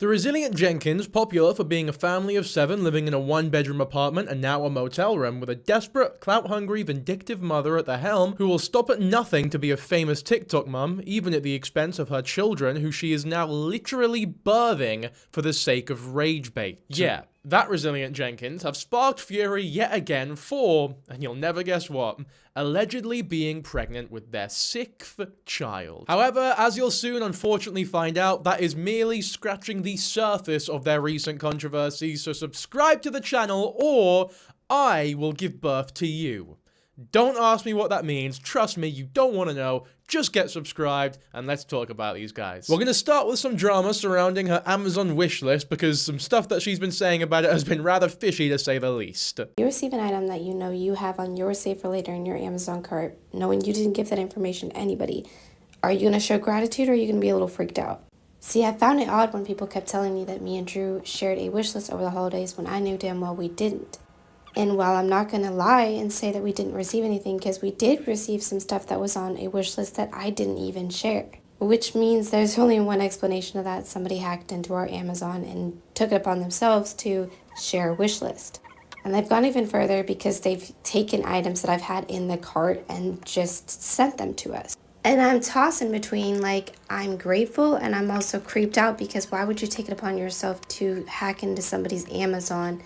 The resilient Jenkins, popular for being a family of 7 living in a 1-bedroom apartment and now a motel room, with a desperate, clout-hungry, vindictive mother at the helm who will stop at nothing to be a famous TikTok mum, even at the expense of her children, who she is now literally birthing for the sake of rage bait. Yeah, that resilient Jenkins have sparked fury yet again for, and you'll never guess what, allegedly being pregnant with their 6th child. However, as you'll soon unfortunately find out, that is merely scratching the surface of their recent controversies, so subscribe to the channel or I will give birth to you. Don't ask me what that means, trust me, you don't want to know, just get subscribed and let's talk about these guys. We're gonna start with some drama surrounding her Amazon wishlist because some stuff that she's been saying about it has been rather fishy to say the least. You receive an item that you know you have on your save for later in your Amazon cart, knowing you didn't give that information to anybody. Are you gonna show gratitude or are you gonna be a little freaked out? See, I found it odd when people kept telling me that me and Drew shared a wish list over the holidays when I knew damn well we didn't. And while I'm not going to lie and say that we didn't receive anything, because we did receive some stuff that was on a wish list that I didn't even share. Which means there's only one explanation of that. Somebody hacked into our Amazon and took it upon themselves to share a wish list. And they've gone even further because they've taken items that I've had in the cart and just sent them to us. And I'm tossing between, like, I'm grateful and I'm also creeped out because why would you take it upon yourself to hack into somebody's Amazon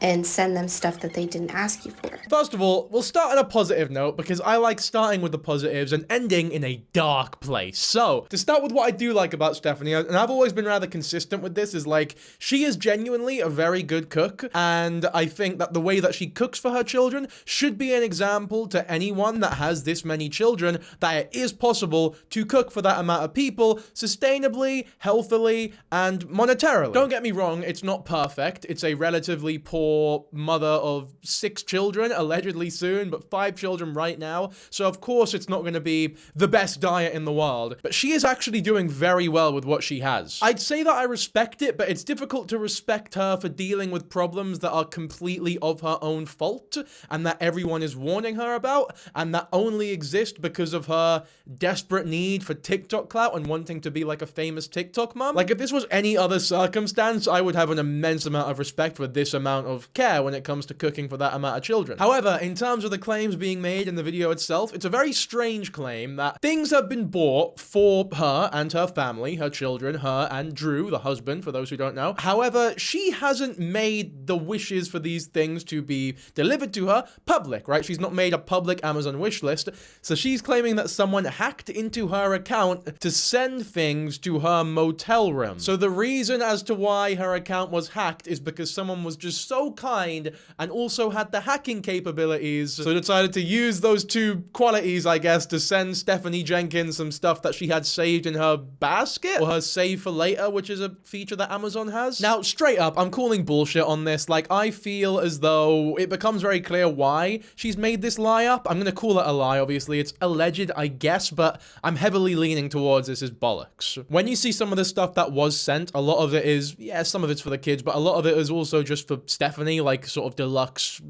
and send them stuff that they didn't ask you for? First of all, we'll start on a positive note because I like starting with the positives and ending in a dark place. So, to start with what I do like about Stephanie, and I've always been rather consistent with this, is like, she is genuinely a very good cook, and I think that the way that she cooks for her children should be an example to anyone that has this many children that it is possible to cook for that amount of people sustainably, healthily, and monetarily. Don't get me wrong, it's not perfect. It's a relatively poor mother of 6 children, allegedly soon, but 5 children right now. So of course it's not going to be the best diet in the world, but she is actually doing very well with what she has. I'd say that I respect it, but it's difficult to respect her for dealing with problems that are completely of her own fault and that everyone is warning her about and that only exist because of her desperate need for TikTok clout and wanting to be like a famous TikTok mom. Like, if this was any other circumstance, I would have an immense amount of respect for this amount of care when it comes to cooking for that amount of children. However, in terms of the claims being made in the video itself, it's a very strange claim that things have been bought for her and her family, her children, her and Drew, the husband, for those who don't know. However, she hasn't made the wishes for these things to be delivered to her public, right? She's not made a public Amazon wish list, so she's claiming that someone hacked into her account to send things to her motel room. So the reason as to why her account was hacked is because someone was just so kind and also had the hacking capabilities, so decided to use those 2 qualities, I guess, to send Stephanie Jenkins some stuff that she had saved in her basket, or her save for later, which is a feature that Amazon has. Now, straight up, I'm calling bullshit on this. Like, I feel as though it becomes very clear why she's made this lie up. I'm gonna call it a lie, obviously. It's alleged, I guess, but I'm heavily leaning towards this is bollocks. When you see some of the stuff that was sent, a lot of it is, yeah, some of it's for the kids, but a lot of it is also just for Stephanie, like sort of deluxe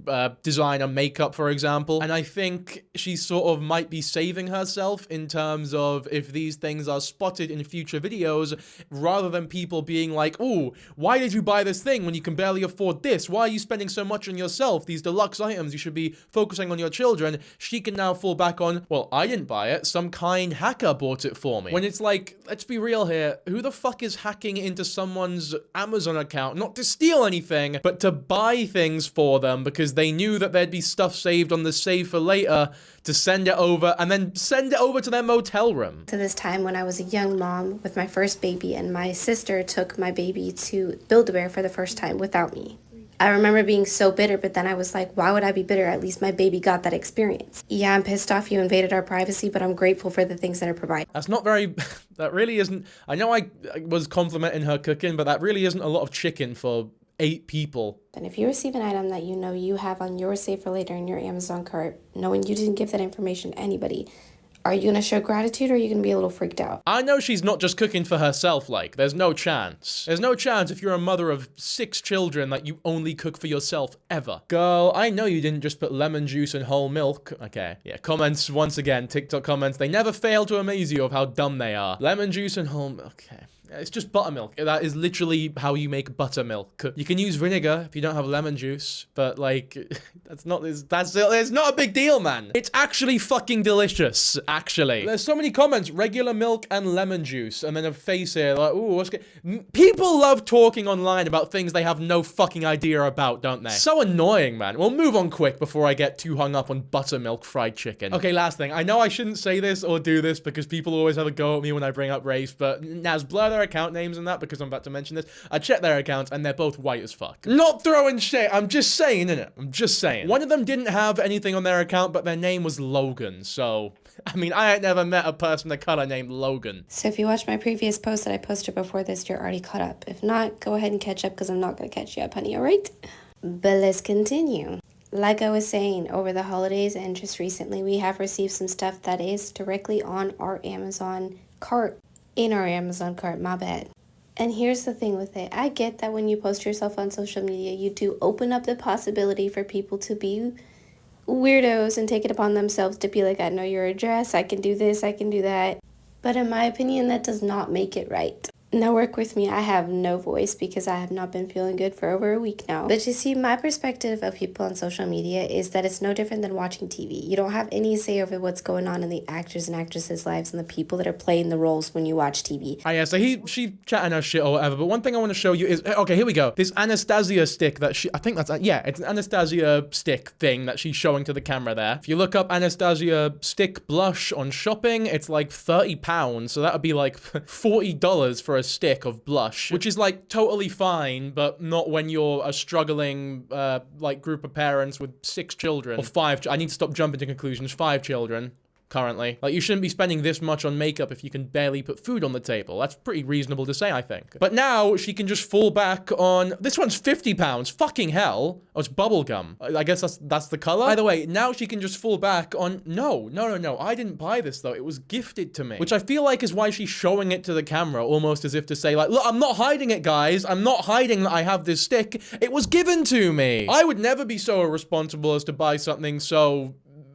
designer makeup, for example. And I think she sort of might be saving herself in terms of if these things are spotted in future videos, rather than people being like, ooh, why did you buy this thing when you can barely afford this? Why are you spending so much on yourself? These deluxe items, you should be focusing on your children. She can now fall back on, well, I didn't buy it. Some kind hacker bought it for me. When it's like, let's be real here. Who the fuck is hacking into someone's Amazon account? Not to steal anything, but to buy things for them because they knew that there'd be stuff saved on the save for later to send it over and then send it over to their motel room. To this time when I was a young mom with my first baby and my sister took my baby to Build-A-Bear for the first time without me. I remember being so bitter, but then I was like, why would I be bitter? At least my baby got that experience. Yeah, I'm pissed off you invaded our privacy, but I'm grateful for the things that are provided. That's not very, that really isn't, I know I was complimenting her cooking, but that really isn't a lot of chicken for 8 people. And if you receive an item that you know you have on your save for later in your Amazon cart, knowing you didn't give that information to anybody, are you gonna show gratitude or are you gonna be a little freaked out? I know she's not just cooking for herself, like, there's no chance. There's no chance if you're a mother of 6 children that you only cook for yourself, ever. Girl, I know you didn't just put lemon juice and whole milk. Okay, yeah, comments, once again, TikTok comments, they never fail to amaze you of how dumb they are. Lemon juice and whole milk, okay. It's just buttermilk. That is literally how you make buttermilk. You can use vinegar if you don't have lemon juice, but like, it's not a big deal, man. It's actually fucking delicious, actually. There's so many comments, regular milk and lemon juice, and then a face here like, ooh, what's good? People love talking online about things they have no fucking idea about, don't they? So annoying, man. We'll move on quick before I get too hung up on buttermilk fried chicken. Okay, last thing. I know I shouldn't say this or do this because people always have a go at me when I bring up race, but Naz, blur their account names and that because I'm about to mention this. I checked their accounts and they're both white as fuck. Not throwing shit. I'm just saying, innit? I'm just saying. One of them didn't have anything on their account, but their name was Logan. So, I mean, I ain't never met a person of color named Logan. So if you watched my previous post that I posted before this, you're already caught up. If not, go ahead and catch up because I'm not going to catch you up, honey, all right? But let's continue. Like I was saying, over the holidays and just recently, we have received some stuff that is directly on our Amazon cart. In our Amazon cart, my bad. And here's the thing with it. I get that when you post yourself on social media, you do open up the possibility for people to be weirdos and take it upon themselves to be like, I know your address, I can do this, I can do that. But in my opinion, that does not make it right. Now work with me, I have no voice because I have not been feeling good for over a week now. But you see, my perspective of people on social media is that it's no different than watching TV. You don't have any say over what's going on in the actors and actresses' lives and the people that are playing the roles when you watch TV. Oh yeah, so she chatting her shit or whatever, but one thing I want to show you is, okay, here we go. This Anastasia stick that I think that's, yeah, it's an Anastasia stick thing that she's showing to the camera there. If you look up Anastasia stick blush on shopping, it's like £30, so that would be like $40 for a stick of blush, which is like totally fine, but not when you're a struggling like group of parents with 6 children or 5. I need to stop jumping to conclusions. 5 children currently. Like, you shouldn't be spending this much on makeup if you can barely put food on the table. That's pretty reasonable to say, I think. But now she can just fall back on, this one's £50. Fucking hell. Oh, it's bubblegum. I guess that's the color. By the way, now she can just fall back on, no. I didn't buy this though. It was gifted to me, which I feel like is why she's showing it to the camera, almost as if to say like, look, I'm not hiding it, guys. I'm not hiding that I have this stick. It was given to me. I would never be so irresponsible as to buy something so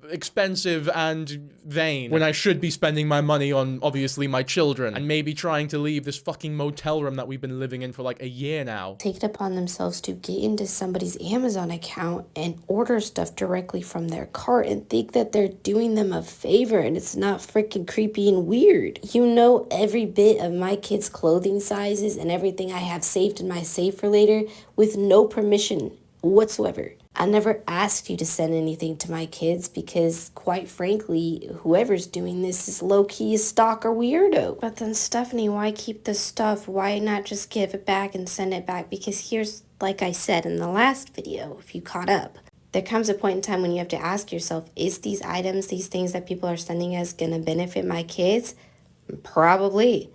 expensive and vain when I should be spending my money on, obviously, my children and maybe trying to leave this fucking motel room that we've been living in for like a year now. Take it upon themselves to get into somebody's Amazon account and order stuff directly from their cart and think that they're doing them a favor and it's not freaking creepy and weird. You know every bit of my kids' clothing sizes and everything I have saved in my safe for later with no permission whatsoever. I never asked you to send anything to my kids because, quite frankly, whoever's doing this is low-key a stalker weirdo. But then, Stephanie, why keep the stuff? Why not just give it back and send it back? Because here's, like I said in the last video, if you caught up, there comes a point in time when you have to ask yourself, is these items, these things that people are sending us gonna benefit my kids? Probably.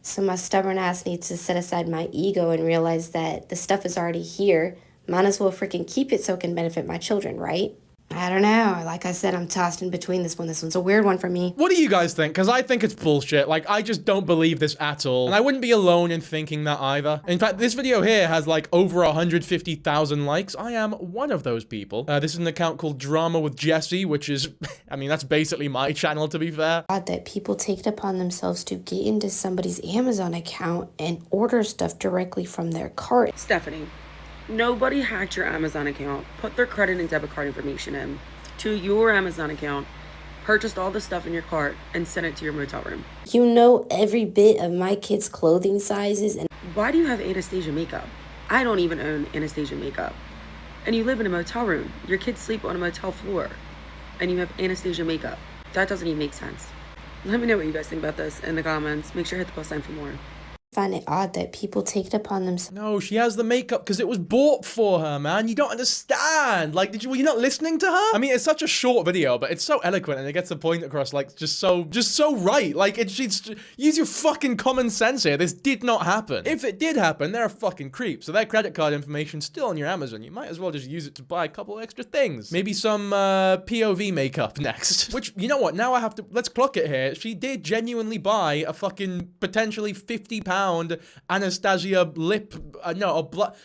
So my stubborn ass needs to set aside my ego and realize that the stuff is already here. Might as well freaking keep it so it can benefit my children, right? I don't know. Like I said, I'm tossed in between this one. This one's a weird one for me. What do you guys think? Because I think it's bullshit. Like, I just don't believe this at all. And I wouldn't be alone in thinking that either. In fact, this video here has like over 150,000 likes. I am one of those people. This is an account called Drama with Jesse, which is, I mean, that's basically my channel, to be fair. That people take it upon themselves to get into somebody's Amazon account and order stuff directly from their cart. Stephanie, nobody hacked your Amazon account, put their credit and debit card information in to your Amazon account, purchased all the stuff in your cart, and sent it to your motel room. You know every bit of my kids' clothing sizes and... Why do you have Anastasia makeup? I don't even own Anastasia makeup. And you live in a motel room. Your kids sleep on a motel floor. And you have Anastasia makeup. That doesn't even make sense. Let me know what you guys think about this in the comments. Make sure to hit the plus sign for more. Find it odd that people take it upon themselves. No, she has the makeup because it was bought for her, man. You don't understand. Like, were you not listening to her? I mean, it's such a short video, but it's so eloquent and it gets the point across, like, just so right. Like, use your fucking common sense here. This did not happen. If it did happen, they're a fucking creep. So their credit card information's still on your Amazon. You might as well just use it to buy a couple extra things. Maybe some POV makeup next. Which, you know what? Now I have to, let's clock it here. She did genuinely buy a fucking potentially £50 found Anastasia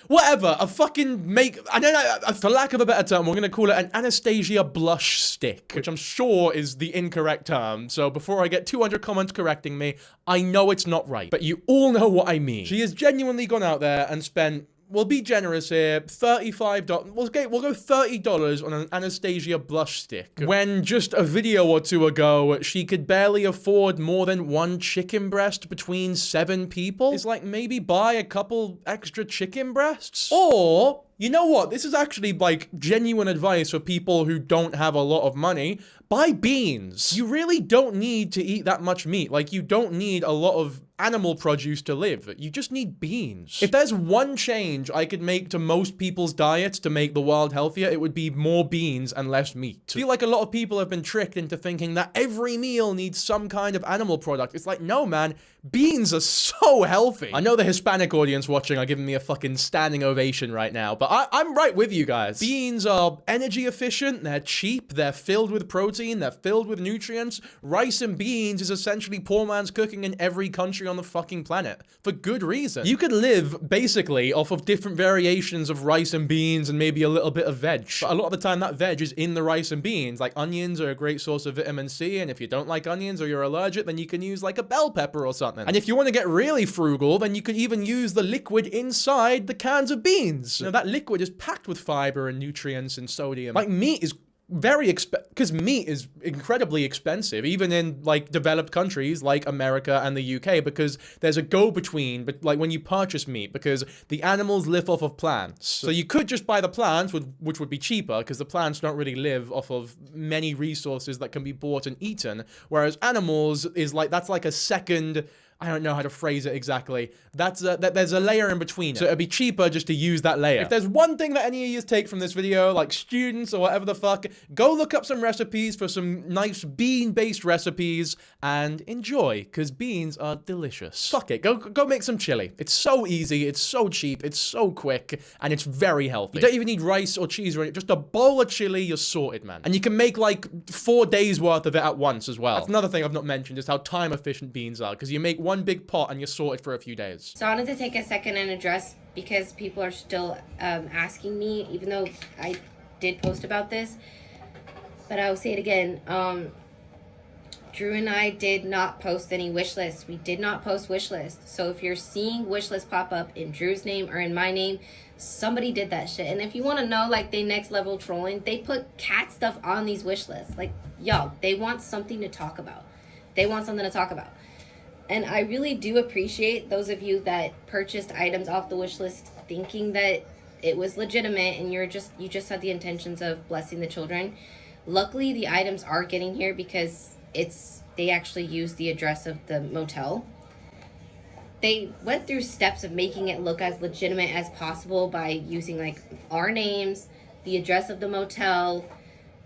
whatever, a fucking I don't know, for lack of a better term, we're gonna call it an Anastasia blush stick, which I'm sure is the incorrect term. So before I get 200 comments correcting me, I know it's not right, but you all know what I mean. She has genuinely gone out there and spent, we'll be generous here, $35. We'll go $30 on an Anastasia blush stick. When just a video or two ago, she could barely afford more than one chicken breast between 7 people. It's like, maybe buy a couple extra chicken breasts? Or, you know what? This is actually like genuine advice for people who don't have a lot of money. Buy beans. You really don't need to eat that much meat. Like, you don't need a lot of animal produce to live. You just need beans. If there's one change I could make to most people's diets to make the world healthier, it would be more beans and less meat. I feel like a lot of people have been tricked into thinking that every meal needs some kind of animal product. It's like, no, man. Beans are so healthy. I know the Hispanic audience watching are giving me a fucking standing ovation right now, but I'm right with you guys. Beans are energy efficient, they're cheap, they're filled with protein, they're filled with nutrients. Rice and beans is essentially poor man's cooking in every country on the fucking planet, for good reason. You could live, basically, off of different variations of rice and beans and maybe a little bit of veg. But a lot of the time, that veg is in the rice and beans. Like, onions are a great source of vitamin C, and if you don't like onions or you're allergic, then you can use, like, a bell pepper or something. And if you want to get really frugal, then you could even use the liquid inside the cans of beans. You know, that liquid is packed with fiber and nutrients and sodium. Like, meat is very because meat is incredibly expensive, even in like developed countries like America and the UK, because there's a go-between, but like when you purchase meat, because the animals live off of plants. So you could just buy the plants, which would be cheaper, because the plants don't really live off of many resources that can be bought and eaten, whereas animals is like, that's like a second, I don't know how to phrase it exactly. There's a layer in between it. So it'd be cheaper just to use that layer. If there's one thing that any of you take from this video, like students or whatever the fuck, go look up some recipes for some nice bean-based recipes and enjoy, because beans are delicious. Fuck it, go make some chili. It's so easy, it's so cheap, it's so quick, and it's very healthy. You don't even need rice or cheese or anything, just a bowl of chili, you're sorted, man. And you can make like 4 days worth of it at once as well. That's another thing I've not mentioned, is how time efficient beans are, because you make one big pot and you're sorted for a few days. So I wanted to take a second and address, because people are still asking me, even though I did post about this, but I will say it again. Drew and I did not post any wish lists. We did not post wish lists. So if you're seeing wish lists pop up in Drew's name or in my name, somebody did that shit. And if you want to know, like, they next level trolling, they put cat stuff on these wish lists. Like, yo, they want something to talk about. They want something to talk about. And I really do appreciate those of you that purchased items off the wish list thinking that it was legitimate and you just had the intentions of blessing the children. Luckily, the items are getting here because they actually used the address of the motel. They went through steps of making it look as legitimate as possible by using like our names, the address of the motel,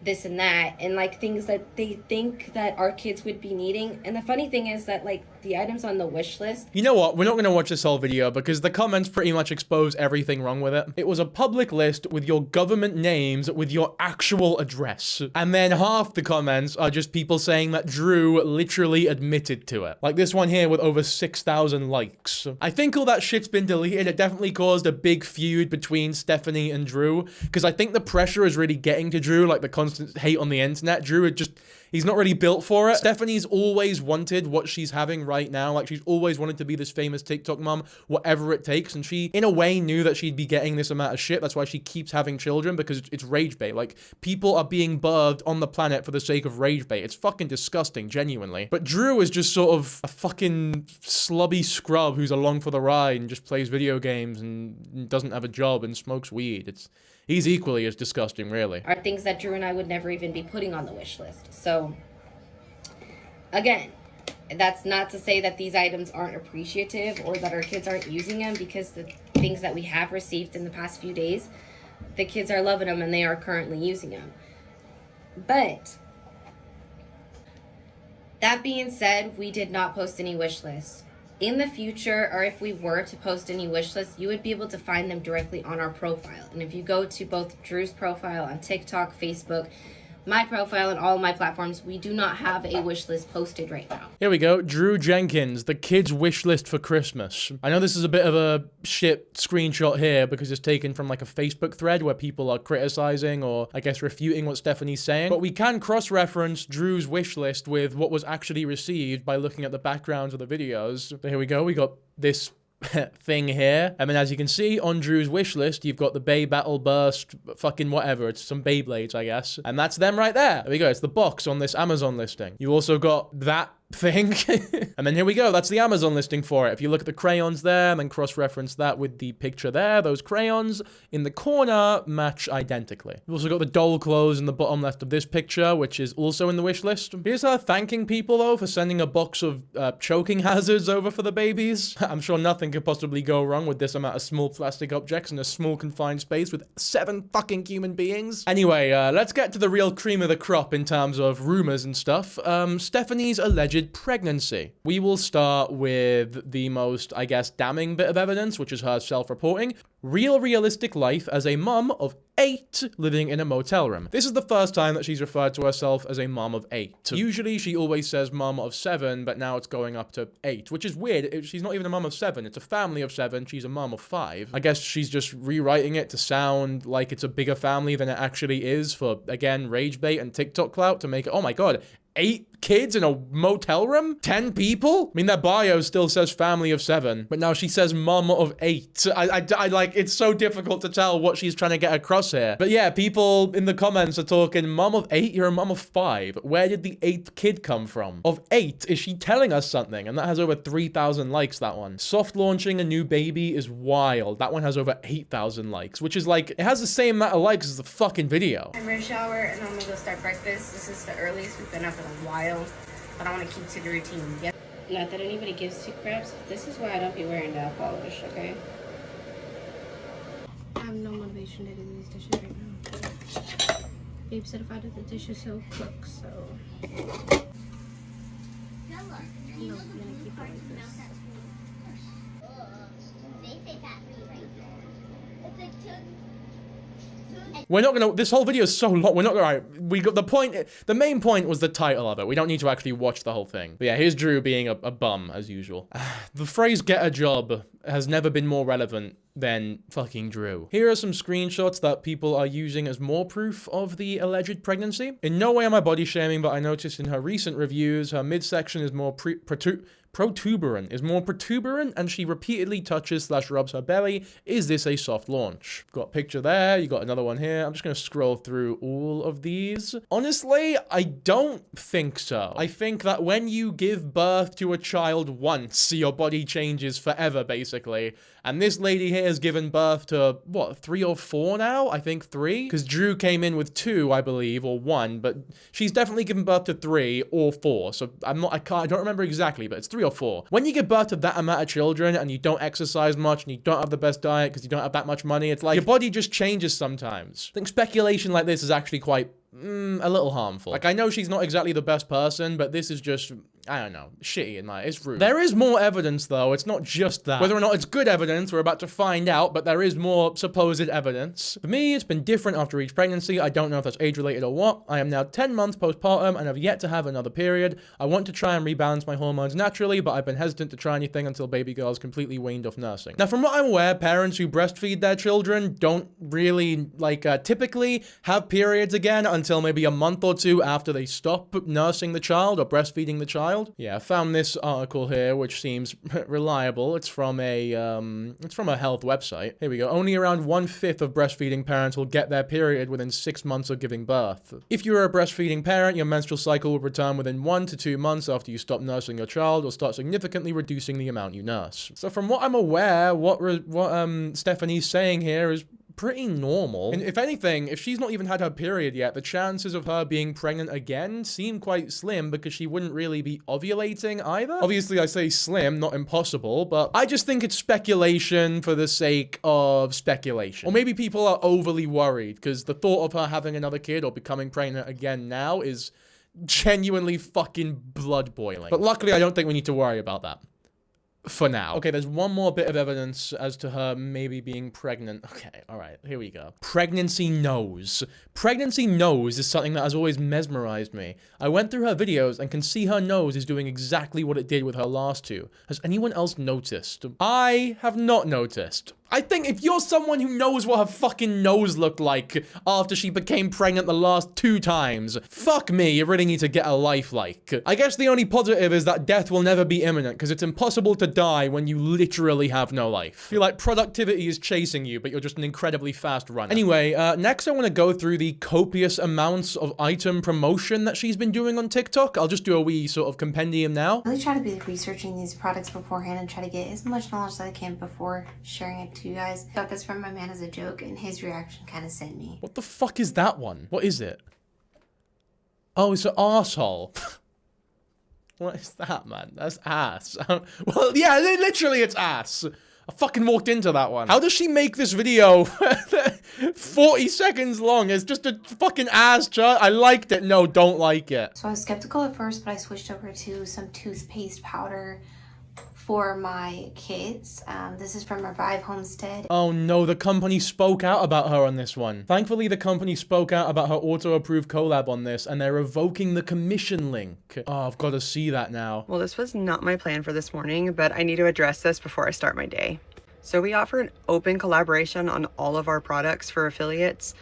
this and that, and like things that they think that our kids would be needing. And the funny thing is that like the items on the wish list. You know what? We're not going to watch this whole video because the comments pretty much expose everything wrong with it. It was a public list with your government names with your actual address. And then half the comments are just people saying that Drew literally admitted to it. Like this one here with over 6,000 likes. I think all that shit's been deleted. It definitely caused a big feud between Stephanie and Drew, because I think the pressure is really getting to Drew, like the constant hate on the internet. Drew had he's not really built for it. Stephanie's always wanted what she's having right now. Like, she's always wanted to be this famous TikTok mom, whatever it takes. And she, in a way, knew that she'd be getting this amount of shit. That's why she keeps having children, because it's rage bait. Like, people are being birthed on the planet for the sake of rage bait. It's fucking disgusting, genuinely. But Drew is just sort of a fucking slubby scrub who's along for the ride and just plays video games and doesn't have a job and smokes weed. He's equally as disgusting, really. Are things that Drew and I would never even be putting on the wish list. So, again, that's not to say that these items aren't appreciative or that our kids aren't using them, because the things that we have received in the past few days, the kids are loving them and they are currently using them. But, that being said, we did not post any wish lists. In the future, or if we were to post any wish lists, you would be able to find them directly on our profile. And if you go to both Drew's profile on TikTok, Facebook, my profile and all of my platforms, we do not have a wish list posted right now. Here we go. Drew Jenkins, the kids' wish list for Christmas. I know this is a bit of a shit screenshot here because it's taken from like a Facebook thread where people are criticizing or I guess refuting what Stephanie's saying. But we can cross-reference Drew's wish list with what was actually received by looking at the backgrounds of the videos. So here we go. We got this thing here. And then as you can see on Drew's wish list, you've got the Bay Battle Burst, fucking whatever. It's some Beyblades, I guess. And that's them right there. There we go. It's the box on this Amazon listing. You also got that thing. And then here we go. That's the Amazon listing for it. If you look at the crayons there and then cross-reference that with the picture there, those crayons in the corner match identically. You've also got the doll clothes in the bottom left of this picture, which is also in the wish list. Here's her thanking people though for sending a box of choking hazards over for the babies. I'm sure nothing could possibly go wrong with this amount of small plastic objects in a small confined space with 7 fucking human beings. Anyway, let's get to the real cream of the crop in terms of rumors and stuff. Stephanie's alleged pregnancy. We will start with the most, I guess, damning bit of evidence, which is her self-reporting. Realistic life as a mum of 8 living in a motel room. This is the first time that she's referred to herself as a mum of 8. Usually she always says mum of 7, but now it's going up to 8, which is weird. She's not even a mum of 7. It's a family of 7. She's a mum of 5. I guess she's just rewriting it to sound like it's a bigger family than it actually is for, again, rage bait and TikTok clout to make it, oh my god, 8 kids in a motel room? 10 people? I mean, their bio still says family of 7, but now she says mum of 8. I like, it's so difficult to tell what she's trying to get across here. But yeah, people in the comments are talking, mum of 8? You're a mum of 5. Where did the 8th kid come from? Of 8? Is she telling us something? And that has over 3,000 likes, that one. Soft launching a new baby is wild. That one has over 8,000 likes, which is like, it has the same amount of likes as the fucking video. I'm ready to shower and I'm gonna go start breakfast. This is the earliest we've been up in a while, but I want to keep to the routine. Yep. Not that anybody gives 2 craps, but this is why I don't be wearing nail polish, okay? I have no motivation to do these dishes right now. Babe said if I did the dishes, he'll cook, so... No, I'm gonna keep it like this. We're not gonna, this whole video is so long, we're not gonna, right, we got the point, the main point was the title of it. We don't need to actually watch the whole thing. But yeah, here's Drew being a bum, as usual. The phrase get a job has never been more relevant than fucking Drew. Here are some screenshots that people are using as more proof of the alleged pregnancy. In no way am I body shaming, but I noticed in her recent reviews, her midsection is more protuberant, and she repeatedly touches / rubs her belly. Is this a soft launch? Got a picture there, you got another one here. I'm just gonna scroll through all of these. Honestly, I don't think so. I think that when you give birth to a child once, your body changes forever, basically. And this lady here has given birth to, what, 3 or 4 now? I think 3? Because Drew came in with 2, I believe, or 1, but she's definitely given birth to 3 or 4. So I don't remember exactly, but it's 3 or 4. When you give birth to that amount of children and you don't exercise much and you don't have the best diet because you don't have that much money, it's like your body just changes sometimes. I think speculation like this is actually quite a little harmful. Like, I know she's not exactly the best person, but this is just, I don't know, shitty in my, it's rude. There is more evidence though, it's not just that. Whether or not it's good evidence, we're about to find out, but there is more supposed evidence. For me, it's been different after each pregnancy. I don't know if that's age-related or what. I am now 10 months postpartum and have yet to have another period. I want to try and rebalance my hormones naturally, but I've been hesitant to try anything until baby girl's completely weaned off nursing. Now, from what I'm aware, parents who breastfeed their children don't really, like, typically have periods again until maybe a month or 2 after they stop nursing the child or breastfeeding the child. Yeah, I found this article here, which seems reliable. It's from a health website. Here we go. Only around 1/5 of breastfeeding parents will get their period within 6 months of giving birth. If you're a breastfeeding parent, your menstrual cycle will return within 1 to 2 months after you stop nursing your child or start significantly reducing the amount you nurse. So from what I'm aware, what Stephanie's saying here is pretty normal. And if anything, if she's not even had her period yet, the chances of her being pregnant again seem quite slim because she wouldn't really be ovulating either. Obviously, I say slim, not impossible, but I just think it's speculation for the sake of speculation. Or maybe people are overly worried because the thought of her having another kid or becoming pregnant again now is genuinely fucking blood boiling. But luckily, I don't think we need to worry about that. For now. Okay, there's one more bit of evidence as to her maybe being pregnant. Okay, all right, here we go. Pregnancy nose. Pregnancy nose is something that has always mesmerized me. I went through her videos and can see her nose is doing exactly what it did with her last two. Has anyone else noticed? I have not noticed. I think if you're someone who knows what her fucking nose looked like after she became pregnant the last 2 times, fuck me, you really need to get a life like. I guess the only positive is that death will never be imminent, because it's impossible to die when you literally have no life. I feel like productivity is chasing you, but you're just an incredibly fast runner. Anyway, next I want to go through the copious amounts of item promotion that she's been doing on TikTok. I'll just do a wee sort of compendium now. I really try to be researching these products beforehand and try to get as much knowledge as I can before sharing it to you guys. I thought this from my man as a joke, and his reaction kind of sent me. What the fuck is that one? What is it? Oh, it's an arsehole. What is that, man? That's ass. Well, yeah, literally it's ass. I fucking walked into that one. How does she make this video 40 seconds long? It's just a fucking ass chart. I liked it. No, don't like it. So I was skeptical at first, but I switched over to some toothpaste powder for my kids. This is from Revive Homestead. Oh no, the company spoke out about her on this one. Thankfully, the company spoke out about her auto-approved collab on this, and they're revoking the commission link. Oh, I've got to see that now. Well, this was not my plan for this morning, but I need to address this before I start my day. So we offer an open collaboration on all of our products for affiliates,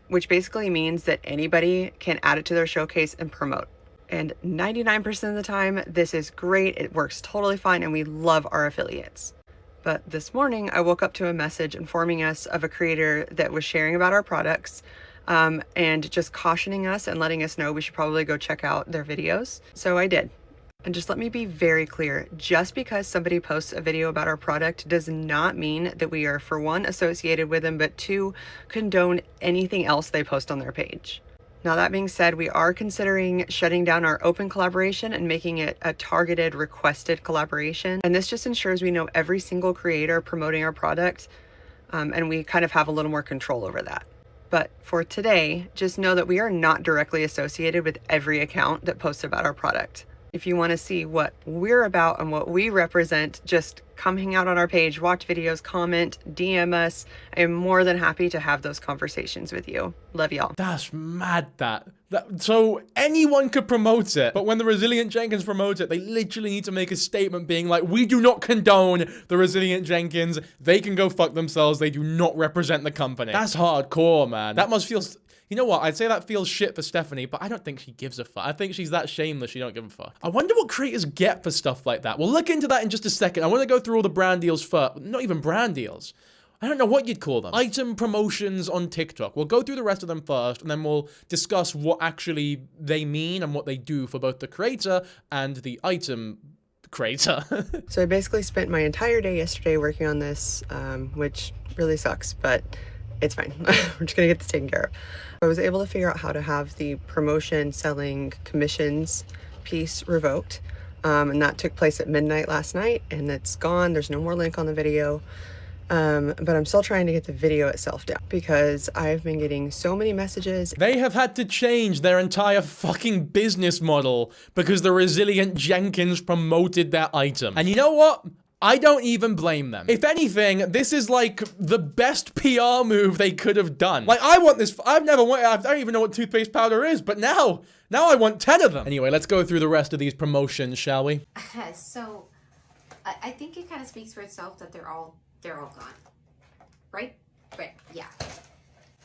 which basically means that anybody can add it to their showcase and promote. And 99% of the time, this is great. It works totally fine, and we love our affiliates. But this morning, I woke up to a message informing us of a creator that was sharing about our products, and just cautioning us and letting us know we should probably go check out their videos. So I did. And just let me be very clear, just because somebody posts a video about our product does not mean that we are, for one, associated with them, but two, condone anything else they post on their page. Now, that being said, we are considering shutting down our open collaboration and making it a targeted, requested collaboration. And this just ensures we know every single creator promoting our product, and we kind of have a little more control over that. But for today, just know that we are not directly associated with every account that posts about our product. If you want to see what we're about and what we represent, just come hang out on our page, watch videos, comment, DM us. I am more than happy to have those conversations with you. Love y'all. That's mad, so anyone could promote it, but when the Resilient Jenkins promotes it, they literally need to make a statement being like, we do not condone the Resilient Jenkins. They can go fuck themselves. They do not represent the company. That's hardcore, man. That must feel... You know what? I'd say that feels shit for Stephanie, but I don't think she gives a fuck. I think she's that shameless she don't give a fuck. I wonder what creators get for stuff like that. We'll look into that in just a second. I want to go through all the brand deals first. Not even brand deals. I don't know what you'd call them. Item promotions on TikTok. We'll go through the rest of them first, and then we'll discuss what actually they mean and what they do for both the creator and the item creator. So I basically spent my entire day yesterday working on this, which really sucks, but it's fine. We're just gonna get this taken care of. I was able to figure out how to have the promotion selling commissions piece revoked. And that took place at midnight last night, and it's gone. There's no more link on the video. But I'm still trying to get the video itself down because I've been getting so many messages. They have had to change their entire fucking business model because the Resilient Jenkins promoted their item. And you know what? I don't even blame them. If anything, this is like the best PR move they could have done. Like, I want this, I don't even know what toothpaste powder is, but now I want 10 of them. Anyway, let's go through the rest of these promotions, shall we? So, I think it kind of speaks for itself that they're all gone. Right? Right, yeah.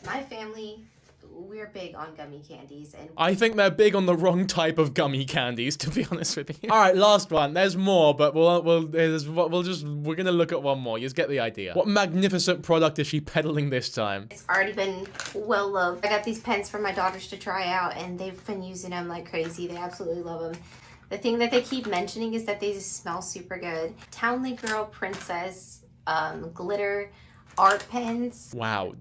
My family, we're big on gummy candies, and I think they're big on the wrong type of gummy candies, to be honest with you. All right, last one. There's more, but we're gonna look at one more. You just get the idea. What magnificent product is she peddling this time? it's already been well loved. I got these pens for my daughters to try out, and they've been using them like crazy. They absolutely love them. The thing that they keep mentioning is that they just smell super good. Townley Girl Princess glitter art pens. Wow,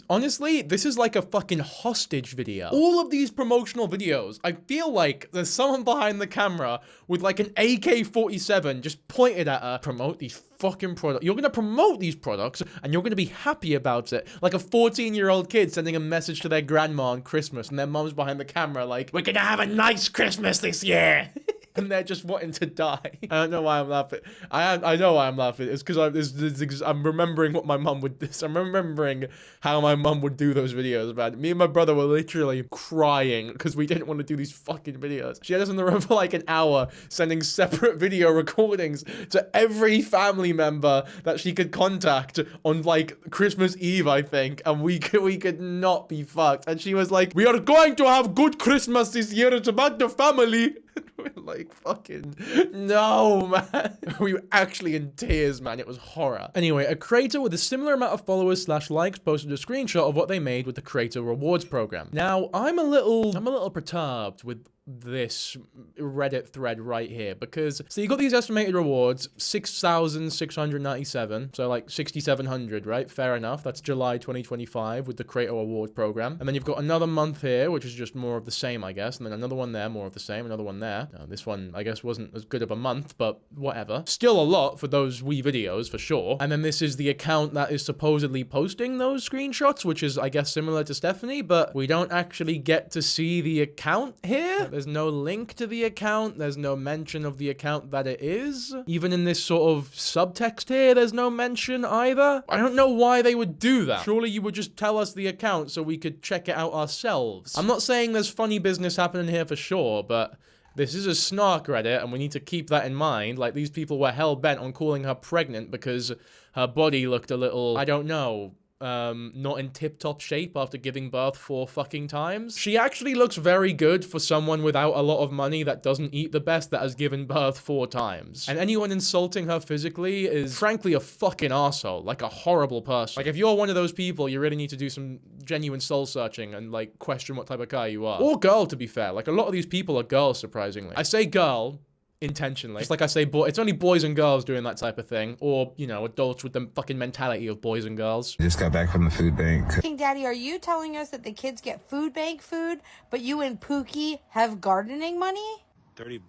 honestly, this is like a fucking hostage video. All of these promotional videos, I feel like there's someone behind the camera with like an AK-47 just pointed at her. Promote these fucking products. You're gonna promote these products and you're gonna be happy about it. Like a 14-year-old kid sending a message to their grandma on Christmas and their mom's behind the camera like, we're gonna have a nice Christmas this year. and they're just wanting to die. I don't know why I'm laughing. I know why I'm laughing. It's because I'm remembering what my mum would do. I'm remembering how my mum would do those videos, man. Me and my brother were literally crying because we didn't want to do these fucking videos. She had us in the room for like an hour, sending separate video recordings to every family member that she could contact on like Christmas Eve, I think, and we could not be fucked. And she was like, "We are going to have good Christmas this year. It's about the family." We're like, fucking no, man. We were actually in tears, man. It was horror. Anyway, a creator with a similar amount of followers / likes posted a screenshot of what they made with the creator rewards program. Now, I'm a little perturbed with this Reddit thread right here, because so you got these estimated rewards, 6,697, so like 6,700, right? Fair enough. That's July 2025 with the creator award program. And then you've got another month here, which is just more of the same, I guess, and then another one there, more of the same, another one there. Now, this one I guess wasn't as good of a month, but whatever, still a lot for those wee videos for sure. And then this is the account that is supposedly posting those screenshots, which is I guess similar to Stephanie, but we don't actually get to see the account here. There's no link to the account. There's no mention of the account that it is. Even in this sort of subtext here, there's no mention either. I don't know why they would do that. Surely you would just tell us the account so we could check it out ourselves. I'm not saying there's funny business happening here for sure, but this is a snark Reddit, and we need to keep that in mind. Like, these people were hell-bent on calling her pregnant because her body looked a little, I don't know, not in tip-top shape after giving birth 4 fucking times. She actually looks very good for someone without a lot of money that doesn't eat the best that has given birth 4 times. And anyone insulting her physically is frankly a fucking arsehole, like a horrible person. Like, if you're one of those people, you really need to do some genuine soul searching and like question what type of guy you are. Or girl, to be fair. Like, a lot of these people are girls, surprisingly. I say girl intentionally. Just like I say, it's only boys and girls doing that type of thing. Or, you know, adults with the fucking mentality of boys and girls. Just got back from the food bank. King Daddy, are you telling us that the kids get food bank food, but you and Pookie have gardening money? $30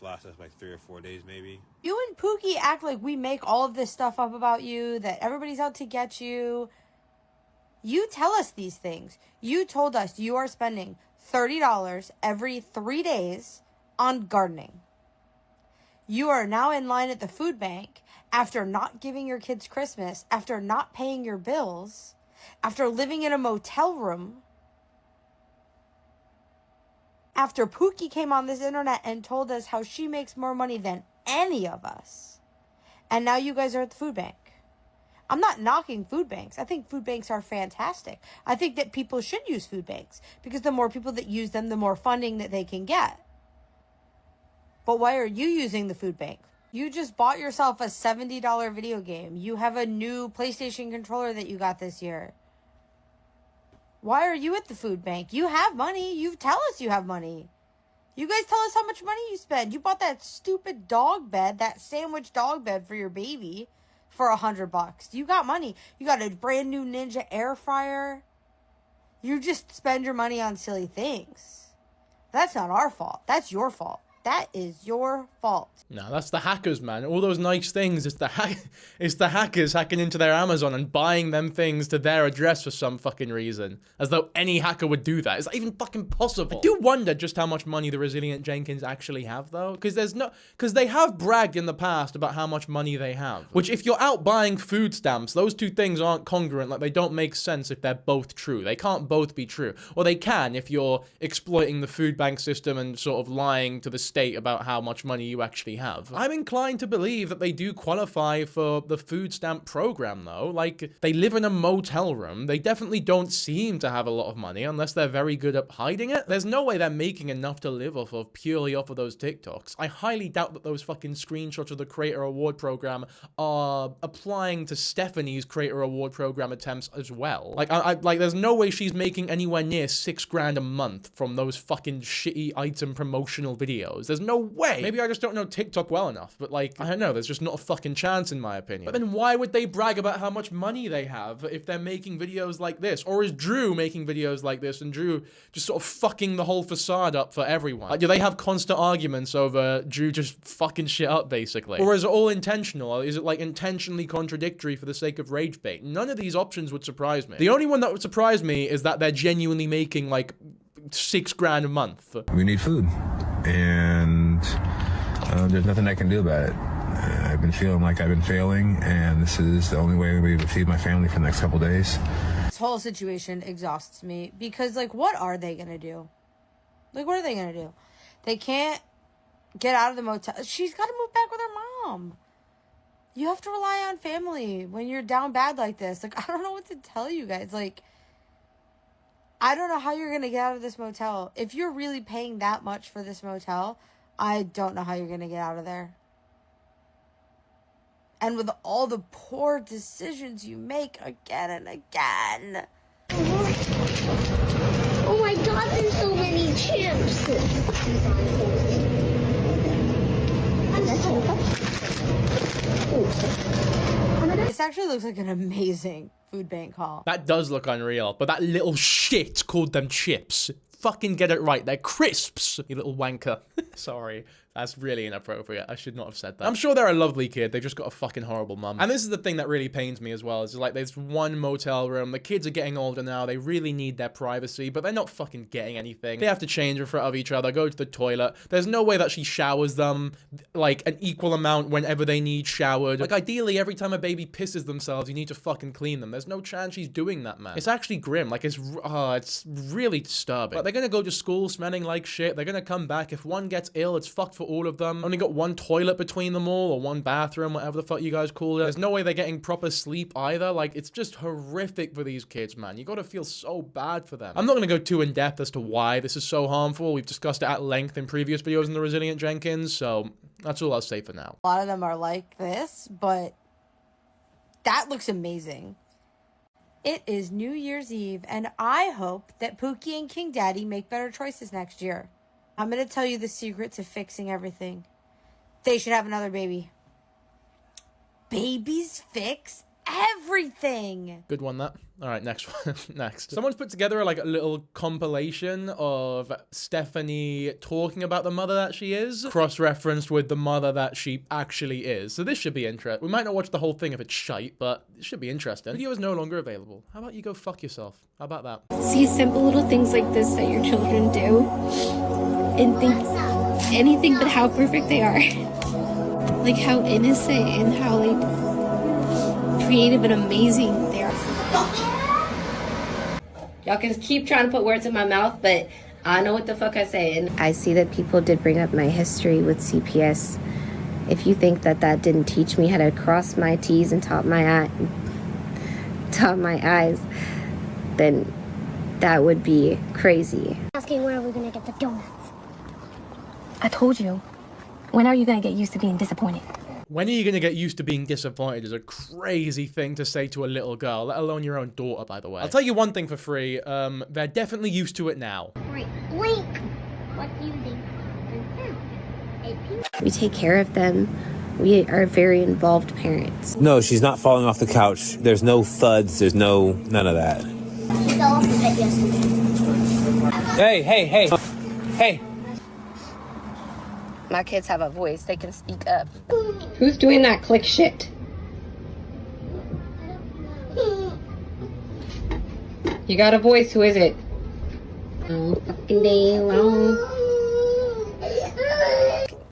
lasts us like 3 or 4 days, maybe. You and Pookie act like we make all of this stuff up about you, that everybody's out to get you. You tell us these things. You told us you are spending $30 every 3 days on gardening. You are now in line at the food bank after not giving your kids Christmas, after not paying your bills, after living in a motel room, after Pookie came on this internet and told us how she makes more money than any of us. And now you guys are at the food bank. I'm not knocking food banks. I think food banks are fantastic. I think that people should use food banks because the more people that use them, the more funding that they can get. But why are you using the food bank? You just bought yourself a $70 video game. You have a new PlayStation controller that you got this year. Why are you at the food bank? You have money. You tell us you have money. You guys tell us how much money you spend. You bought that stupid dog bed, that sandwich dog bed for your baby for $100. You got money. You got a brand new Ninja air fryer. You just spend your money on silly things. That's not our fault. That's your fault. That is your fault. No, that's the hackers, man. All those nice things, it's the hackers hacking into their Amazon and buying them things to their address for some fucking reason. As though any hacker would do that. Is that even fucking possible? I do wonder just how much money the resilient Jenkins actually have, though. Because they have bragged in the past about how much money they have. Which, if you're out buying food stamps, those two things aren't congruent. Like, they don't make sense if they're both true. They can't both be true. Or they can if you're exploiting the food bank system and sort of lying to the state about how much money you actually have. I'm inclined to believe that they do qualify for the food stamp program, though. Like, they live in a motel room. They definitely don't seem to have a lot of money unless they're very good at hiding it. There's no way they're making enough to live off of purely off of those TikToks. I highly doubt that those fucking screenshots of the creator award program are applying to Stephanie's creator award program attempts as well. Like, like, there's no way she's making anywhere near $6,000 a month from those fucking shitty item promotional videos. There's no way. Maybe I just don't know TikTok well enough, but like, I don't know, there's just not a fucking chance in my opinion. But then why would they brag about how much money they have if they're making videos like this? Or is Drew making videos like this and Drew just sort of fucking the whole facade up for everyone? Like, do they have constant arguments over Drew just fucking shit up, basically? Or is it all intentional? Or is it like intentionally contradictory for the sake of rage bait? None of these options would surprise me. The only one that would surprise me is that they're genuinely making like $6,000 a month. We need food. And There's nothing I can do about it. I've been feeling like I've been failing, and this is the only way I'm going to be able to feed my family for the next couple days. This whole situation exhausts me because, like, what are they going to do? Like, what are they going to do? They can't get out of the motel. She's got to move back with her mom. You have to rely on family when you're down bad like this. Like, I don't know what to tell you guys. Like, I don't know how you're going to get out of this motel. If you're really paying that much for this motel, I don't know how you're going to get out of there. And with all the poor decisions you make again and again. Oh my god, there's so many chips. This actually looks like an amazing food bank haul. That does look unreal, but that little shit called them chips. Fucking get it right. They're crisps, you little wanker. Sorry. That's really inappropriate. I should not have said that. I'm sure they're a lovely kid. They've just got a fucking horrible mum. And this is the thing that really pains me as well. Is like there's one motel room. The kids are getting older now. They really need their privacy, but they're not fucking getting anything. They have to change in front of each other, go to the toilet. There's no way that she showers them like an equal amount whenever they need showered. Like ideally, every time a baby pisses themselves, you need to fucking clean them. There's no chance she's doing that, man. It's actually grim. Like it's really disturbing. But they're gonna go to school smelling like shit. They're gonna come back. If one gets ill, it's fucked for all of them. Only got one toilet between them all, or one bathroom, whatever the fuck you guys call it. There's no way they're getting proper sleep either. Like, it's just horrific for these kids, man. You gotta feel so bad for them. I'm not gonna go too in depth as to why this is so harmful. We've discussed it at length in previous videos in the Resilient Jenkins, so that's all I'll say for now. A lot of them are like this, but that looks amazing. It is New Year's Eve, and I hope that Pookie and King Daddy make better choices next year. I'm going to tell you the secret to fixing everything. They should have another baby. Babies fix everything. Good one, that. All right, next one. Next. Someone's put together like a little compilation of Stephanie talking about the mother that she is, cross-referenced with the mother that she actually is. So this should be interesting. We might not watch the whole thing if it's shite, but it should be interesting. Video is no longer available. How about you go fuck yourself? How about that? See simple little things like this that your children do and think anything but how perfect they are. Like how innocent and how like creative and amazing they are. Y'all can keep trying to put words in my mouth, but I know what the fuck I say. And I see that people did bring up my history with CPS. If you think that that didn't teach me how to cross my T's and dot my I's, then that would be crazy. Asking where are we gonna get the donuts? I told you. When are you gonna get used to being disappointed? When are you gonna get used to being disappointed is a crazy thing to say to a little girl, let alone your own daughter, by the way. I'll tell you one thing for free, they're definitely used to it now. Right, blink! What do you think? We take care of them. We are very involved parents. No, she's not falling off the couch. There's no thuds. There's none of that. She fell off the bed yesterday. Hey. My kids have a voice. They can speak up. Who's doing that click shit? You got a voice, who is it? All fucking day long.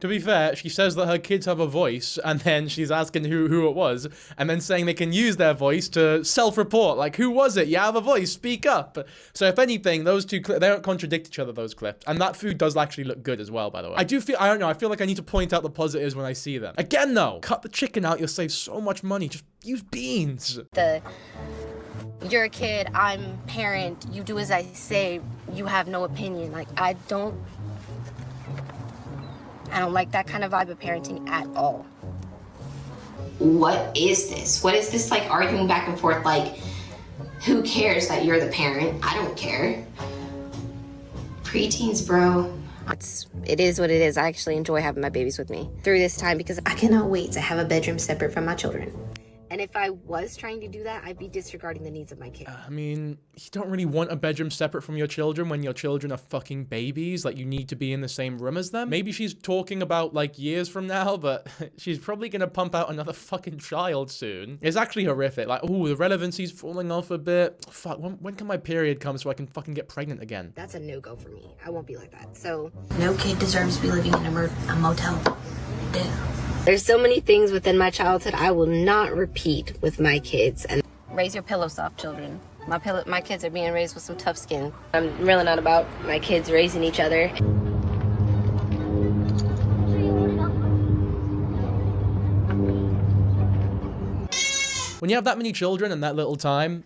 To be fair, she says that her kids have a voice, and then she's asking who it was, and then saying they can use their voice to self-report, like, who was it? You have a voice, speak up. So if anything, those two clips, they don't contradict each other, those clips. And that food does actually look good as well, by the way. I feel like I need to point out the positives when I see them. Again, though, cut the chicken out, you'll save so much money. Just use beans. You're a kid, I'm parent, you do as I say, you have no opinion. Like, I don't like that kind of vibe of parenting at all. What is this? What is this, like, arguing back and forth? Like, who cares that you're the parent? I don't care. Preteens, bro. It is what it is. I actually enjoy having my babies with me through this time because I cannot wait to have a bedroom separate from my children. And if I was trying to do that, I'd be disregarding the needs of my kid. I mean, you don't really want a bedroom separate from your children when your children are fucking babies. Like, you need to be in the same room as them. Maybe she's talking about, like, years from now, but she's probably gonna pump out another fucking child soon. It's actually horrific. Like, ooh, the relevancy's falling off a bit. Fuck, when can my period come so I can fucking get pregnant again? That's a no-go for me. I won't be like that. So, No kid deserves to be living in a motel. there's so many things within my childhood I will not repeat with my kids. And Raise your pillow soft, children. my kids are being raised with some tough skin. I'm really not about my kids raising each other. When you have that many children and that little time,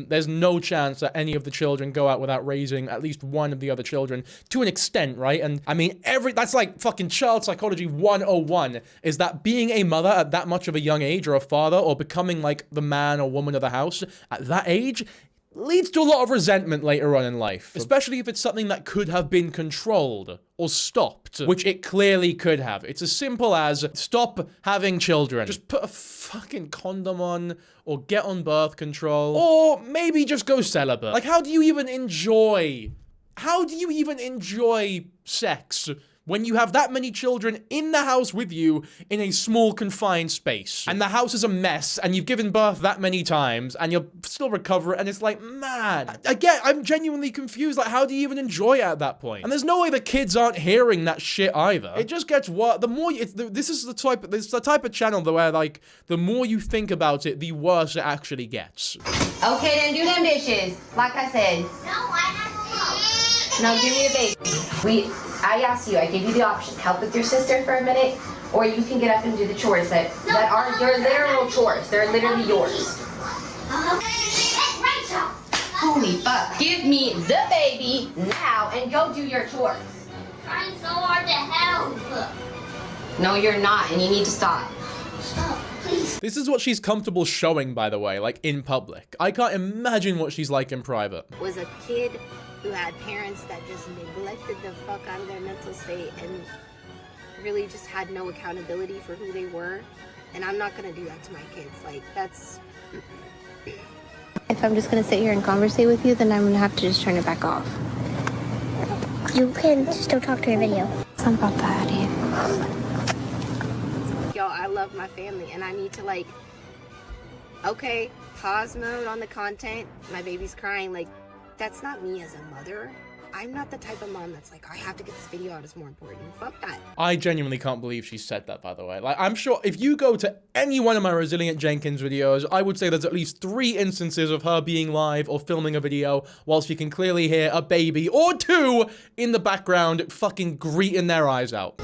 there's no chance that any of the children go out without raising at least one of the other children to an extent, right? And I mean, that's like fucking child psychology 101, is that being a mother at that much of a young age, or a father, or becoming like the man or woman of the house at that age, leads to a lot of resentment later on in life, especially if it's something that could have been controlled or stopped, which it clearly could have. It's as simple as stop having children. Just put a fucking condom on, or get on birth control, or maybe just go celibate. Like, how do you even enjoy sex when you have that many children in the house with you in a small confined space, and the house is a mess, and you've given birth that many times, and you're still recovering, and it's like, man, I'm genuinely confused. Like, how do you even enjoy it at that point? And there's no way the kids aren't hearing that shit either. It just gets worse. The more this is the type of channel where, like, the more you think about it, the worse it actually gets. Okay, then do them dishes. Like I said. No, I have No, give me a baby. I asked you, I gave you the option. Help with your sister for a minute, or you can get up and do the chores that are your literal chores. They're literally yours. Rachel. Holy fuck. Give me the baby now and go do your chores. Trying so hard to help. No, you're not, and you need to stop. Stop, please. This is what she's comfortable showing, by the way, like in public. I can't imagine what she's like in private. Was a kid who had parents that just neglected the fuck out of their mental state and really just had no accountability for who they were. And I'm not gonna do that to my kids. Like, that's... If I'm just gonna sit here and conversate with you, then I'm gonna have to just turn it back off. You can still talk to your video. It's not about that, Eve. Yo, I love my family, and I need to, like... Okay, pause mode on the content. My baby's crying, like... That's not me as a mother. I'm not the type of mom that's like, I have to get this video out, it's more important. Fuck that. I genuinely can't believe she said that, by the way. Like, I'm sure if you go to any one of my Resilient Jenkins videos, I would say there's at least 3 instances of her being live or filming a video whilst you can clearly hear a baby or 2 in the background fucking greeting their eyes out.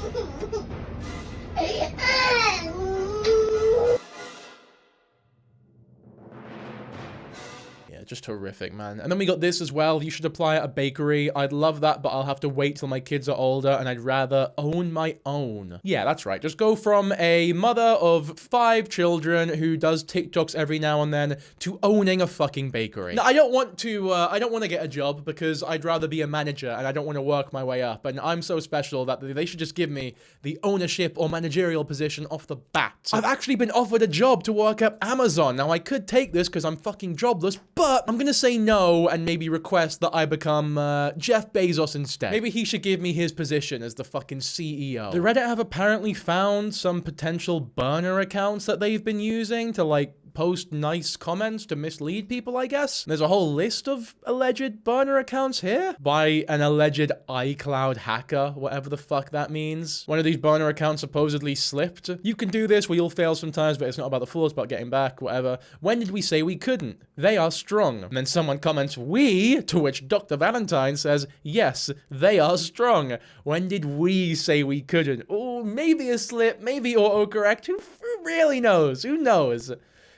Just horrific, man. And then we got this as well. You should apply at a bakery. I'd love that, but I'll have to wait till my kids are older, and I'd rather own my own. Yeah, that's right. Just go from a mother of 5 children who does TikToks every now and then to owning a fucking bakery. Now, I don't want to get a job because I'd rather be a manager, and I don't want to work my way up. And I'm so special that they should just give me the ownership or managerial position off the bat. I've actually been offered a job to work at Amazon. Now, I could take this because I'm fucking jobless, but I'm gonna say no and maybe request that I become Jeff Bezos instead. Maybe he should give me his position as the fucking CEO. The Reddit have apparently found some potential burner accounts that they've been using to, like, post nice comments to mislead people, I guess. There's a whole list of alleged burner accounts here by an alleged iCloud hacker, whatever the fuck that means. One of these burner accounts supposedly slipped. You can do this, we all fail sometimes, but it's not about the flaws, it's about getting back, whatever. When did we say we couldn't? They are strong. And then someone comments, we, to which Dr. Valentine says, yes, they are strong. When did we say we couldn't? Oh, maybe a slip, maybe autocorrect, who really knows? Who knows?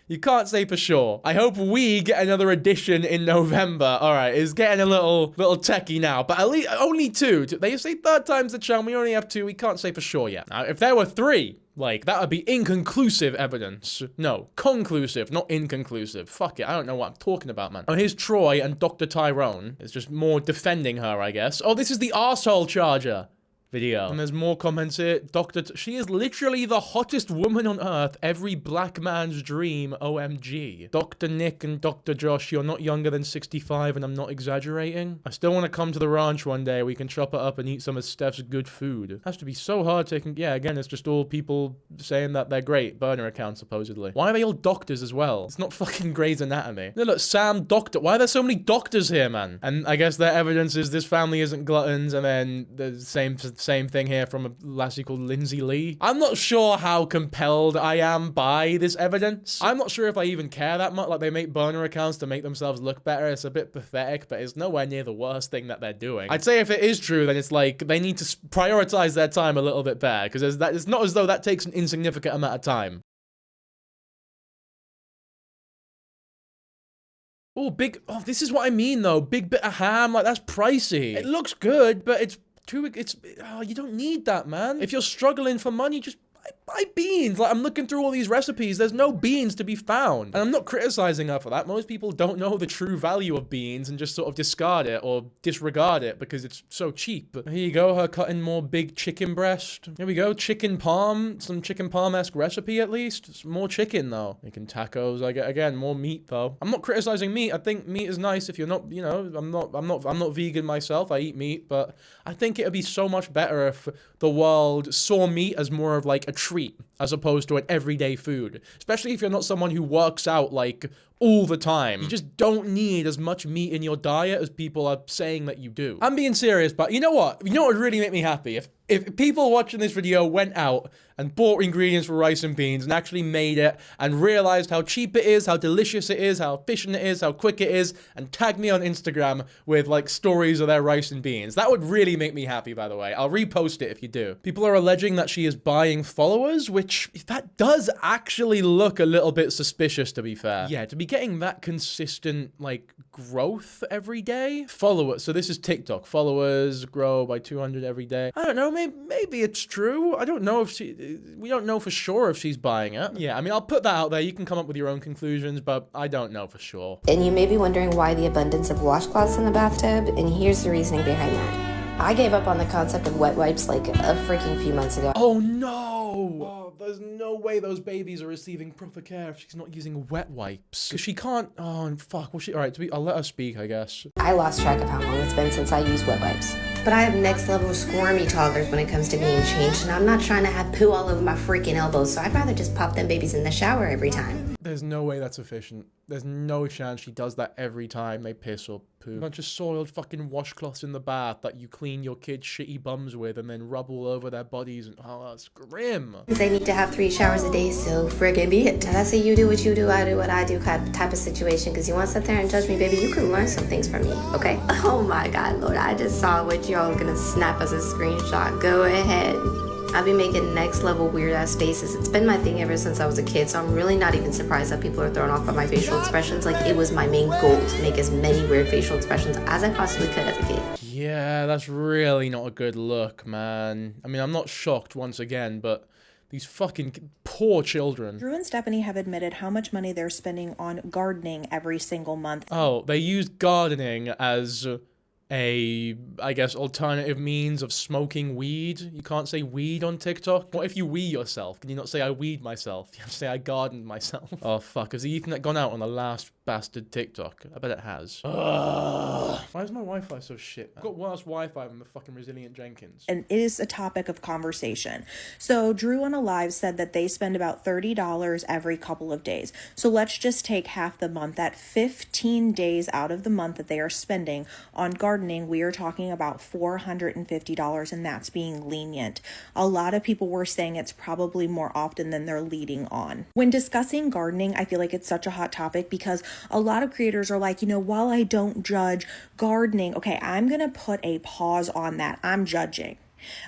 You can't say for sure. I hope we get another edition in November. All right, it's getting a little techie now, but at least only 2. They say 3rd time's the charm. We only have 2. We can't say for sure yet. Now, if there were 3, like, that would be inconclusive evidence. No, conclusive, not inconclusive. Fuck it, I don't know what I'm talking about, man. Oh, here's Troy and Dr. Tyrone. It's just more defending her, I guess. Oh, this is the arsehole charger. video. And there's more comments here. She is literally the hottest woman on earth. Every black man's dream. OMG. Dr. Nick and Dr. Josh, you're not younger than 65 and I'm not exaggerating. I still want to come to the ranch one day. We can chop it up and eat some of Steph's good food. It has to be so hard taking... Yeah, again, it's just all people saying that they're great. Burner accounts, supposedly. Why are they all doctors as well? It's not fucking Grey's Anatomy. No, look, Sam Doctor. Why are there so many doctors here, man? And I guess their evidence is this family isn't gluttons, and then the same thing here from a lassie called Lindsay Lee. I'm not sure how compelled I am by this evidence. I'm not sure if I even care that much. Like, they make burner accounts to make themselves look better. It's a bit pathetic, but it's nowhere near the worst thing that they're doing. I'd say if it is true, then it's like they need to prioritize their time a little bit better, because it's not as though that takes an insignificant amount of time. Oh, this is what I mean, though. Big bit of ham, like, that's pricey. It looks good, but you don't need that, man. If you're struggling for money, just buy beans. Like, I'm looking through all these recipes. There's no beans to be found. And I'm not criticizing her for that. Most people don't know the true value of beans and just sort of discard it or disregard it because it's so cheap. But here you go, her cutting more big chicken breast. Here we go, chicken palm. Some chicken palm-esque recipe, at least. It's more chicken, though. Making tacos. I get, again, more meat, though. I'm not criticizing meat. I think meat is nice if you're not, you know, I'm not vegan myself. I eat meat, but I think it'd be so much better if the world saw meat as more of like a treat as opposed to an everyday food, especially if you're not someone who works out like all the time. You just don't need as much meat in your diet as people are saying that you do. I'm being serious, but you know what? You know what would really make me happy? If people watching this video went out and bought ingredients for rice and beans and actually made it and realized how cheap it is, how delicious it is, how efficient it is, how quick it is, and tagged me on Instagram with like stories of their rice and beans. That would really make me happy, by the way. I'll repost it if you do. People are alleging that she is buying followers, which that does actually look a little bit suspicious, to be fair. Yeah, to be getting that consistent like growth every day. Followers, so this is TikTok. Followers grow by 200 every day. I don't know, maybe it's true. I don't know if we don't know for sure if she's buying it. Yeah, I mean, I'll put that out there. You can come up with your own conclusions, but I don't know for sure. And you may be wondering why the abundance of washcloths in the bathtub, and here's the reasoning behind that. I gave up on the concept of wet wipes like a freaking few months ago. Oh no! Oh, there's no way those babies are receiving proper care if she's not using wet wipes. Because she can't, oh fuck, well alright, I'll let her speak, I guess. I lost track of how long it's been since I used wet wipes. But I have next level squirmy toddlers when it comes to being changed, and I'm not trying to have poo all over my freaking elbows, so I'd rather just pop them babies in the shower every time. There's no way that's efficient. There's no chance she does that every time they piss or poo. A bunch of soiled fucking washcloths in the bath that you clean your kids' shitty bums with and then rub all over their bodies, and oh, that's grim. They need to have 3 showers a day, so friggin' be it. That's a you do what you do, I do what I do type of situation, because you want to sit there and judge me, baby, you can learn some things from me, okay? Oh my god, Lord, I just saw what y'all are gonna snap as a screenshot. Go ahead. I've been making next level weird ass faces. It's been my thing ever since I was a kid, so I'm really not even surprised that people are thrown off by my facial expressions. Like, it was my main goal to make as many weird facial expressions as I possibly could as a kid. Yeah, that's really not a good look, man. I mean, I'm not shocked once again, but these fucking poor children. Drew and Stephanie have admitted how much money they're spending on gardening every single month. Oh, they use gardening as I guess, alternative means of smoking weed. You can't say weed on TikTok. What if you wee yourself? Can you not say I weed myself? You have to say I gardened myself. Oh, fuck. Has the Ethernet gone out on the last bastard TikTok? I bet it has. Ugh. Why is my Wi-Fi so shit, man? I've got worse Wi-Fi than the fucking resilient Jenkins. And it is a topic of conversation. So Drew on a live said that they spend about $30 every couple of days. So let's just take half the month. At 15 days out of the month that they are spending on gardening, we are talking about $450, and that's being lenient. A lot of people were saying it's probably more often than they're leading on. When discussing gardening, I feel like it's such a hot topic because a lot of creators are like, you know, while I don't judge gardening, okay, I'm gonna put a pause on that. I'm judging.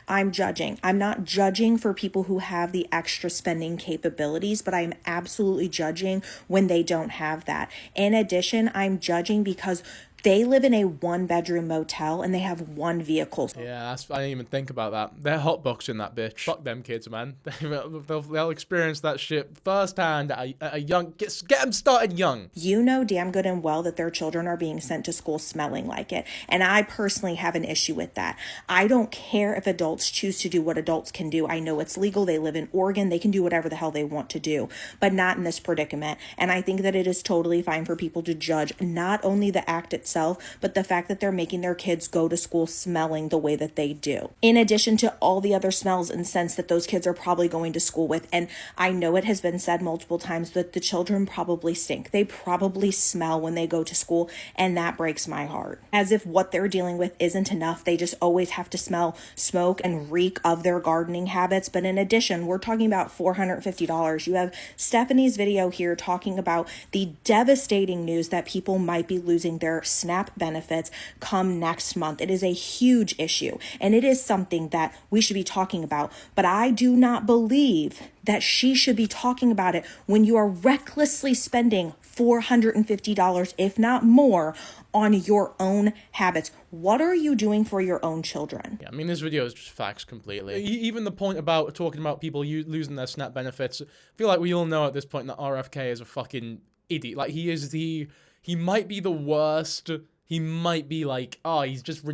I'm not judging for people who have the extra spending capabilities, but I'm absolutely judging when they don't have that. In addition, I'm judging because They live in a 1-bedroom motel and they have 1 vehicle. Yeah, I didn't even think about that. They're hotboxing that bitch. Fuck them kids, man. They'll experience that shit firsthand at a young... Get them started young. You know damn good and well that their children are being sent to school smelling like it. And I personally have an issue with that. I don't care if adults choose to do what adults can do. I know it's legal. They live in Oregon. They can do whatever the hell they want to do, but not in this predicament. And I think that it is totally fine for people to judge not only the act itself, but the fact that they're making their kids go to school smelling the way that they do. In addition to all the other smells and scents that those kids are probably going to school with. And I know it has been said multiple times that the children probably stink. They probably smell when they go to school, and that breaks my heart. As if what they're dealing with isn't enough. They just always have to smell smoke and reek of their gardening habits. But in addition, we're talking about $450. You have Stephanie's video here talking about the devastating news that people might be losing their SNAP benefits come next month. It is a huge issue, and it is something that we should be talking about. But I do not believe that she should be talking about it when you are recklessly spending $450, if not more, on your own habits. What are you doing for your own children? Yeah, I mean, this video is just facts completely. Even the point about talking about people losing their SNAP benefits, I feel like we all know at this point that RFK is a fucking idiot. Like, he might be the worst. He might be like, he's just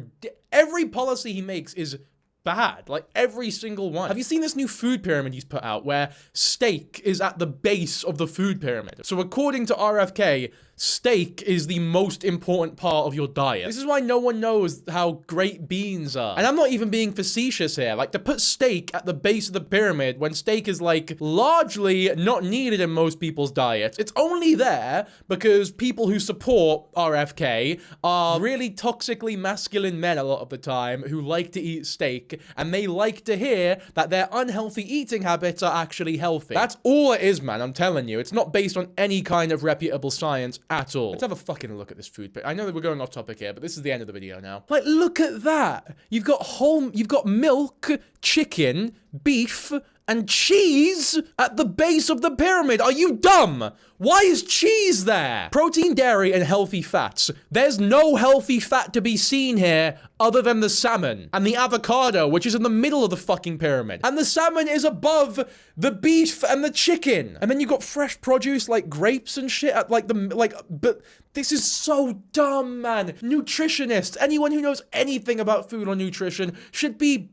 every policy he makes is bad. Like, every single one. Have you seen this new food pyramid he's put out where steak is at the base of the food pyramid? So according to RFK, steak is the most important part of your diet. This is why no one knows how great beans are. And I'm not even being facetious here. Like, to put steak at the base of the pyramid when steak is, like, largely not needed in most people's diets. It's only there because people who support RFK are really toxically masculine men a lot of the time who like to eat steak, and they like to hear that their unhealthy eating habits are actually healthy. That's all it is, man. I'm telling you. It's not based on any kind of reputable science at all. Let's have a fucking look at this food. I know that we're going off topic here, but this is the end of the video now. Like, look at that. You've got milk, chicken, beef, and cheese at the base of the pyramid. Are you dumb? Why is cheese there? Protein, dairy, and healthy fats. There's no healthy fat to be seen here other than the salmon and the avocado, which is in the middle of the fucking pyramid. And the salmon is above the beef and the chicken. And then you've got fresh produce like grapes and shit at but this is so dumb, man. Nutritionists, anyone who knows anything about food or nutrition should be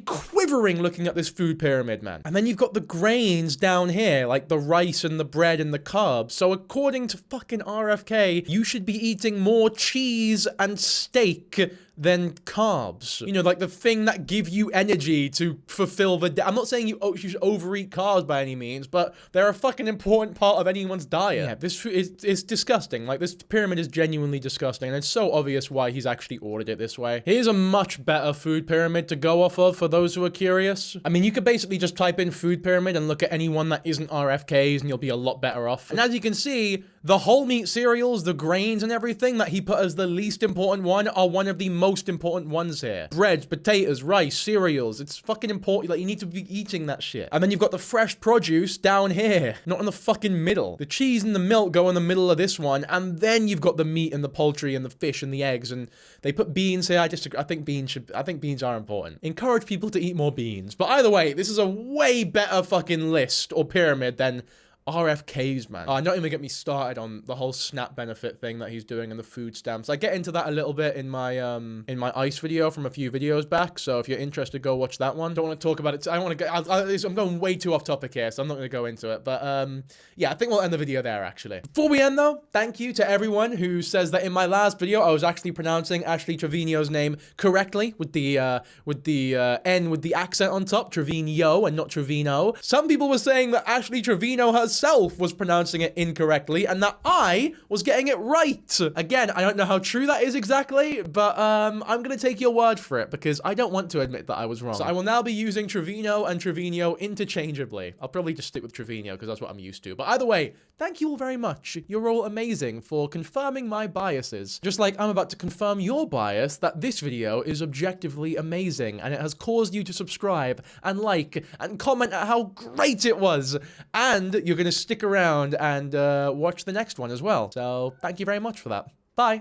quivering looking at this food pyramid, man. And then you've got the grains down here, like the rice and the bread and the carbs. So according to fucking RFK, you should be eating more cheese and steak than carbs. You know, like the thing that give you energy to fulfill the day. I'm not saying you should overeat carbs by any means, but they're a fucking important part of anyone's diet. Yeah, this food is disgusting. Like, this pyramid is genuinely disgusting, and it's so obvious why he's actually ordered it this way. Here's a much better food pyramid to go off of for those who are curious. I mean, you could basically just type in food pyramid and look at anyone that isn't RFK's, and you'll be a lot better off. And as you can see, the whole meat cereals, the grains and everything that he put as the least important one are one of the most important ones here. Breads, potatoes, rice, cereals. It's fucking important. Like, you need to be eating that shit. And then you've got the fresh produce down here, not in the fucking middle. The cheese and the milk go in the middle of this one, and then you've got the meat and the poultry and the fish and the eggs, and they put beans here. I disagree. I think beans are important. Encourage people to eat more beans. But either way, this is a way better fucking list or pyramid than RFK's, man. Not even get me started on the whole SNAP benefit thing that he's doing and the food stamps. I get into that a little bit in my ICE video from a few videos back, so if you're interested, go watch that one. Don't want to talk about it. I'm going way too off topic here, so I'm not going to go into it. But yeah, I think we'll end the video there, actually. Before we end, though, thank you to everyone who says that in my last video I was actually pronouncing Ashley Trevino's name correctly with the N with the accent on top, Trevino and not Trevino. Some people were saying that Ashley Trevino herself was pronouncing it incorrectly and that I was getting it right. Again, I don't know how true that is exactly, but I'm gonna take your word for it because I don't want to admit that I was wrong. So I will now be using Trevino and Trevino interchangeably. I'll probably just stick with Trevino because that's what I'm used to. But either way, thank you all very much. You're all amazing for confirming my biases. Just like I'm about to confirm your bias that this video is objectively amazing and it has caused you to subscribe and like and comment at how great it was. And you're going to stick around and watch the next one as well. So thank you very much for that. Bye.